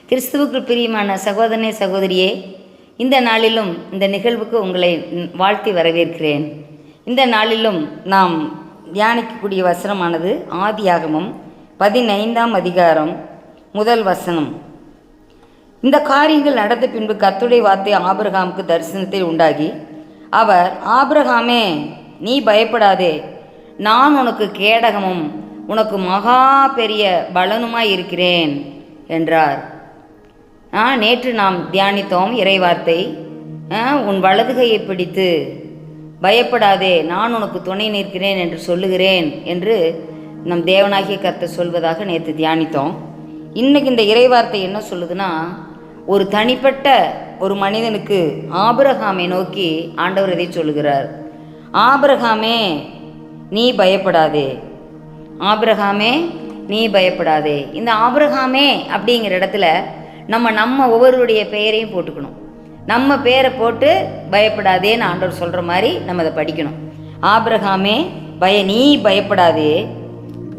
கிறிஸ்துவுக்குள் பிரியமான சகோதரனே சகோதரியே, இந்த நாளிலும் இந்த நிகழ்வுக்கு உங்களை வாழ்த்தி வரவேற்கிறேன். இந்த நாளிலும் நாம் தியானிக்கக்கூடிய வசனமானது ஆதியாகமம் 15ஆம் அதிகாரம் 1 வசனம். இந்த காரியங்கள் நடந்த பின்பு கர்த்தருடைய வார்த்தை ஆபிரகாமுக்கு தரிசனத்தில் உண்டாகி, அவர், ஆபிரகாமே, நீ பயப்படாதே, நான் உனக்கு கேடகமும் உனக்கு மகா பெரிய பலனுமாய் இருக்கிறேன் என்றார். நேற்று நாம் தியானித்தோம் இறைவார்த்தை, உன் வலதுகையை பிடித்து பயப்படாதே, நான் உனக்கு துணை நிற்கிறேன் என்று சொல்லுகிறேன் என்று நம் தேவனாகிய கர்த்தர் சொல்வதாக நேற்று தியானித்தோம். இன்றைக்கி இந்த இறைவார்த்தை என்ன சொல்லுதுன்னா, ஒரு தனிப்பட்ட ஒரு மனிதனுக்கு ஆபிரகாமை நோக்கி ஆண்டவர் இதை சொல்லுகிறார். ஆபிரகாமே, நீ பயப்படாதே, ஆபிரகாமே, நீ பயப்படாதே. இந்த ஆபிரகாமே அப்படிங்கிற இடத்துல நம்ம ஒவ்வொருடைய பெயரையும் போட்டுக்கணும். நம்ம பேரை போட்டு பயப்படாதேன்னு ஆண்டவர் சொல்கிற மாதிரி நம்ம அதை படிக்கணும். ஆபிரகாமே, நீ பயப்படாதே,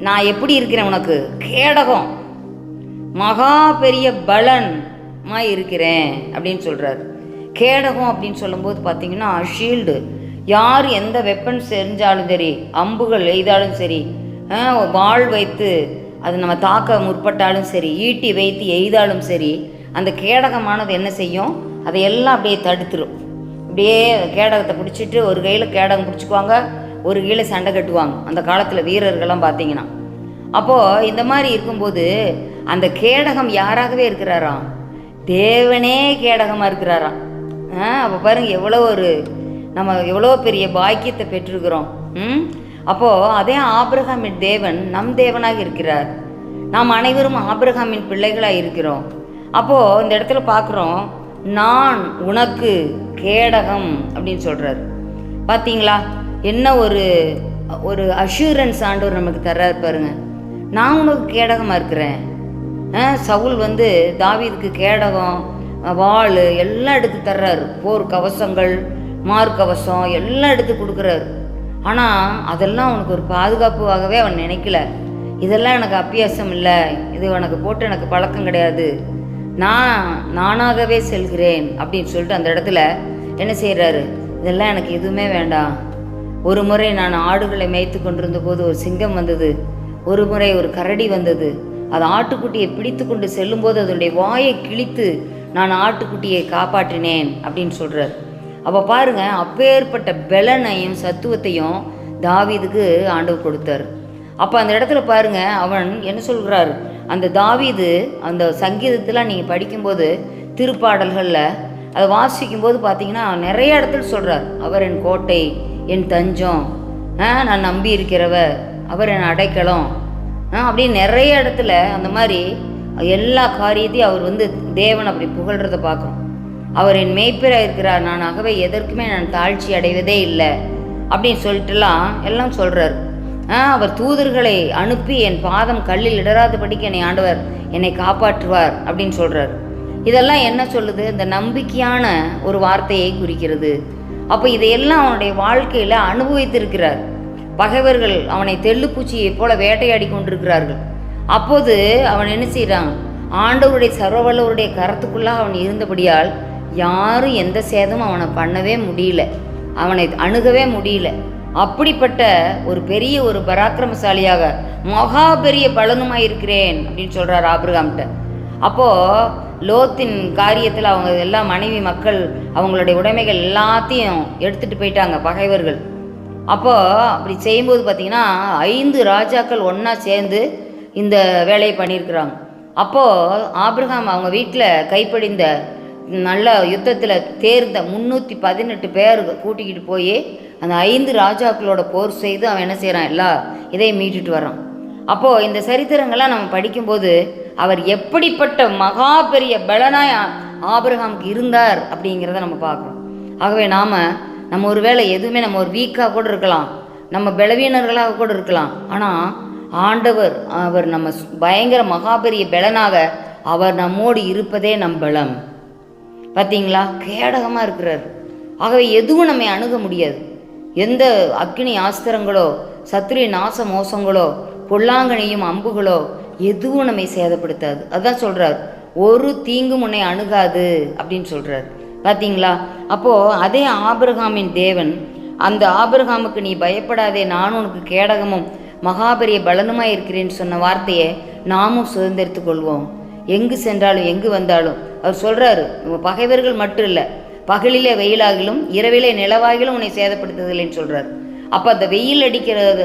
நான் எப்படி இருக்கிறேன், உனக்கு கேடகம் மகா பெரிய பலன்மா இருக்கிறேன் அப்படின்னு சொல்கிறார். கேடகம் அப்படின்னு சொல்லும்போது பார்த்திங்கன்னா ஷீல்டு. யார் எந்த வெப்பன்ஸ் எரிஞ்சாலும் சரி, அம்புகள் எய்தாலும் சரி, வாள் வைத்து அது நம்ம தாக்க முற்பட்டாலும் சரி, ஈட்டி வைத்து எய்தாலும் சரி, அந்த கேடகமானது என்ன செய்யும், அதையெல்லாம் அப்படியே தடுத்துரும். அப்படியே கேடகத்தை பிடிச்சிட்டு ஒரு கையில் கேடகம் பிடிச்சிக்குவாங்க, ஒரு கையில் சண்டை கட்டுவாங்க அந்த காலத்தில் வீரர்கள்லாம் பார்த்தீங்கன்னா. அப்போது இந்த மாதிரி இருக்கும்போது அந்த கேடகம் யாராகவே இருக்கிறாராம், தேவனே கேடகமாக இருக்கிறாராம். அப்போ பாருங்கள், நம்ம எவ்வளோ பெரிய பாக்கியத்தை பெற்றிருக்கிறோம். அப்போது அதே ஆபிரகாமின் தேவன் நம் தேவனாக இருக்கிறார். நாம் அனைவரும் ஆபிரகாமின் பிள்ளைகளாக இருக்கிறோம். அப்போது இந்த இடத்துல பார்க்குறோம், நான் உனக்கு கேடகம் அப்படின்னு சொல்கிறார். பார்த்தீங்களா, என்ன ஒரு அஷூரன்ஸ் ஆண்டவர் நமக்கு தர்றாரு பாருங்க. நான் உனக்கு கேடகமாக இருக்கிறேன். சவுல் தாவீதுக்கு கேடகம், வாள் எல்லாம் எடுத்து தர்றாரு, போர் கவசங்கள், மார்க்கவசம் எல்லாம் எடுத்து கொடுக்குறாரு. ஆனால் அதெல்லாம் அவனுக்கு ஒரு பாதுகாப்பாகவே அவன் நினைக்கல. இதெல்லாம் எனக்கு அபியாசம் இல்லை, இது உனக்கு போட்டு எனக்கு பழக்கம் கிடையாது, நானாகவே செல்கிறேன் அப்படின்னு சொல்லிட்டு அந்த இடத்துல என்ன செய்கிறாரு, இதெல்லாம் எனக்கு எதுவுமே வேண்டாம். ஒரு முறை நான் ஆடுகளை மேய்த்து கொண்டிருந்த போது ஒரு சிங்கம் வந்தது, ஒரு முறை ஒரு கரடி வந்தது. அது ஆட்டுக்குட்டியை பிடித்து கொண்டு செல்லும்போது அதனுடைய வாயை கிழித்து நான் ஆட்டுக்குட்டியை காப்பாற்றினேன் அப்படின்னு சொல்கிறார். அப்போ பாருங்கள், அப்பேற்பட்ட பலனையும் சத்துவத்தையும் தாவீதுக்கு ஆண்டவர் கொடுத்தார். அப்போ அந்த இடத்துல பாருங்கள், அவன் என்ன சொல்கிறார், அந்த தாவீது அந்த சங்கீதத்தில் நீங்கள் படிக்கும்போது திருப்பாடல்களில் அதை வாசிக்கும்போது பார்த்தீங்கன்னா நிறைய இடத்துல சொல்கிறார், அவர் என் கோட்டை, என் தஞ்சம், நான் நம்பி இருக்கிறவர், அவர் என் அடைக்கலம் அப்படின்னு நிறைய இடத்துல அந்த மாதிரி எல்லா காரியத்தையும் அவர் தேவன் அப்படி புகழ்கிறத பார்க்குறோம். அவர் என் மேய்ப்பராக இருக்கிறார், நான் ஆகவே எதற்குமே நான் தாழ்ச்சி அடைவதே இல்லை அப்படின்னு சொல்லிட்டுலாம் எல்லாம் சொல்கிறார். அவர் தூதர்களை அனுப்பி என் பாதம் கல்லில் இடராதபடிக்கு என்னை ஆண்டவர் என்னை காப்பாற்றுவார் அப்படின்னு சொல்கிறார். இதெல்லாம் என்ன சொல்லுது, இந்த நம்பிக்கையான ஒரு வார்த்தையை குறிக்கிறது. அப்போ இதையெல்லாம் அவனுடைய வாழ்க்கையில் அனுபவித்திருக்கிறார். பகைவர்கள் அவனை தெள்ளுப்பூச்சியை போல வேட்டையாடி கொண்டிருக்கிறார்கள். அப்போது அவன் என்ன செய்கிறான், ஆண்டவருடைய சர்வவல்லவருடைய கரத்துக்குள்ளாக அவன் இருந்தபடியால் யாரும் எந்த சேதமும் அவனை பண்ணவே முடியல, அவனை அணுகவே முடியல. அப்படிப்பட்ட ஒரு பெரிய ஒரு பராக்கிரமசாலியாக மகா பெரிய பலனுமாய் இருக்கிறேன் அப்படின்னு சொல்கிறார் ஆபிரகாம்கிட்ட. அப்போது லோத்தின் காரியத்தில் அவங்க எல்லா மனைவி மக்கள் அவங்களுடைய உடைமைகள் எல்லாத்தையும் எடுத்துகிட்டு போயிட்டாங்க பகைவர்கள். அப்போது அப்படி செய்யும்போது பார்த்திங்கன்னா 5 ராஜாக்கள் ஒன்றா சேர்ந்து இந்த வேலையை பண்ணியிருக்கிறாங்க. அப்போது ஆபிரகாம் அவங்க வீட்டில் கைப்படிந்த நல்ல யுத்தத்தில் தேர்ந்த 318 பேர் கூட்டிக்கிட்டு போய் அந்த 5 ராஜாக்களோட போர் செய்து அவன் என்ன செய்கிறான், இதையும் மீட்டுட்டு வரான். அப்போது இந்த சரித்திரங்கள்லாம் நம்ம படிக்கும்போது அவர் எப்படிப்பட்ட மகா பெரிய பலனாய் ஆபிரகாமுக்கு இருந்தார் அப்படிங்கிறத நம்ம பார்க்குறோம். ஆகவே நம்ம ஒரு வேளை எதுவுமே நம்ம ஒரு வீக்காக கூட இருக்கலாம், நம்ம பலவீனர்களாக கூட இருக்கலாம். ஆனால் ஆண்டவர் அவர் நம்ம பயங்கர மகா பெரிய பலனாக அவர் நம்மோடு இருப்பதே நம் பலம். பார்த்தீங்களா, கேடகமாக இருக்கிறார். ஆகவே எதுவும் நம்மை அணுக முடியாது. எந்த அக்னி ஆஸ்திரங்களோ, சத்துரிய நாச மோசங்களோ, பொல்லாங்கனையும் அம்புகளோ எதுவும் நம்மை சேதப்படுத்தாது. அதுதான் சொல்கிறார், ஒரு தீங்கும் உன்னை அணுகாது அப்படின்னு சொல்கிறார். பார்த்தீங்களா? அப்போது அதே ஆபிரகாமின் தேவன் அந்த ஆபிரகாமுக்கு நீ பயப்படாதே, நானும் உனக்கு கேடகமும் மகாபெரிய பலனுமாய் இருக்கிறேன்னு சொன்ன வார்த்தையை நாமும் சுதந்திரித்து கொள்வோம். எங்கு சென்றாலும் எங்கு வந்தாலும் அவர் சொல்கிறாரு, பகைவர்கள் மட்டும் இல்லை, பகலிலே வெயிலாகிலும் இரவிலே நிலவாகிலும் உன்னை சேதப்படுத்துதல்லைன்னு சொல்கிறார். அப்போ அந்த வெயில் அடிக்கிறது,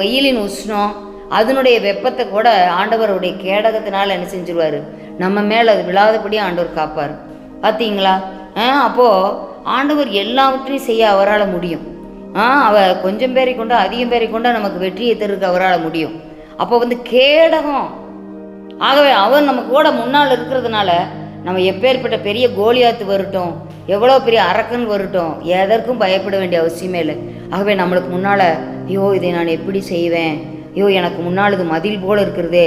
வெயிலின் உஷ்ணம், அதனுடைய வெப்பத்தை கூட ஆண்டவருடைய கேடகத்தினால் என்ன செஞ்சிருவார், நம்ம மேலே அது விழாதபடி ஆண்டவர் காப்பார். பார்த்தீங்களா? அப்போது ஆண்டவர் எல்லாவற்றையும் செய்ய அவரால் முடியும். அவர் கொஞ்சம் பேரை கொண்டு அதிகம் பேரை கொண்டு நமக்கு வெற்றியை தருக்க அவரால் முடியும். அப்போ கேடகம், ஆகவே அவர் நம்ம கூட முன்னால் இருக்கிறதுனால நம்ம எப்பேற்பட்ட பெரிய கோலியாத்து வரட்டும், எவ்வளோ பெரிய அரக்கன் வரட்டும், எதற்கும் பயப்பட வேண்டிய அவசியமே இல்லை. ஆகவே நம்மளுக்கு முன்னால் ஐயோ இதை நான் எப்படி செய்வேன், ஐயோ எனக்கு முன்னால் இது மதில் போல் இருக்கிறதே,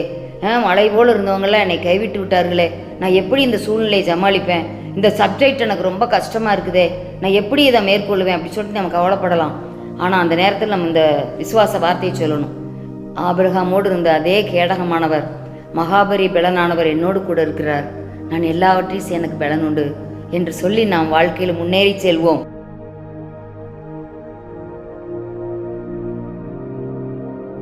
மலை போல் இருந்தவங்களாம் என்னை கைவிட்டு விட்டார்களே, நான் எப்படி இந்த சூழ்நிலையை சமாளிப்பேன், இந்த சப்ஜெக்ட் எனக்கு ரொம்ப கஷ்டமாக இருக்குதே, நான் எப்படி இதை மேற்கொள்வேன் அப்படி சொல்லிட்டு நம்ம கவலைப்படலாம். ஆனால் அந்த நேரத்தில் நம்ம இந்த விசுவாச வார்த்தையை சொல்லணும். ஆபிரகாமோடு இருந்த அதே கேடகமானவர், மகாபரி பலனானவர் என்னோடு கூட இருக்கிறார், நான் எல்லாவற்றையும் எனக்கு பலன் உண்டு என்று சொல்லி நாம் வாழ்க்கையில் முன்னேறி செல்வோம்.